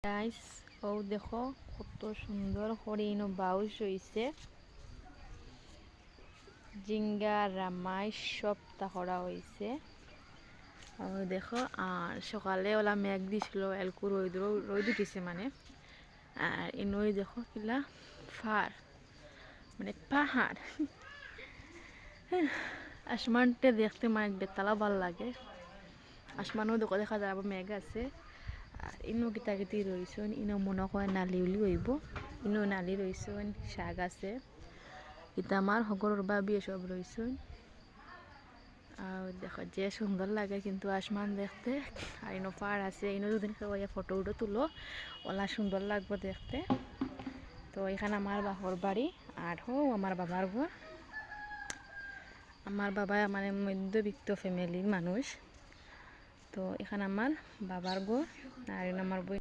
Guys, ও দেখো কত সুন্দর হরিণ ও বাউস হইছে। জিঙ্গা রামাই সব তাহরা হইছে। ও দেখো, আর সকালে ওলা মেঘ দিছিল, এলকু রোদ উঠিছে মানে। আর ইনই দেখো কিলা ফার মানে পাহাড়। আসমানটা দেখতে মানে বেতালা ভাল লাগে। আসমানও দেখো দেখা যায় আবার মেঘ আছে। আর ইনো কিতা কিতি রইছেন, ইনো মনে হয় নালি উলি হইব। ইনো নালি রইছেন, শাক আছে। এটা আমার হগরর বাবি সব রইছেন। আর দেখো যে সুন্দর লাগে কিন্তু আসমান দেখতে। আর ইনো পাহাড় আছে, ইনো যদি ফটো উটো তুলো ওলা সুন্দর লাগবে দেখতে। তো এখানে আমার বাপর বাড়ি, আর হো আমার বাবার ঘর। আমার বাবা মানে মধ্যবিত্ত ফ্যামিলির মানুষ। তো এখানে আমার বাবার ঘর, আর আমার বই।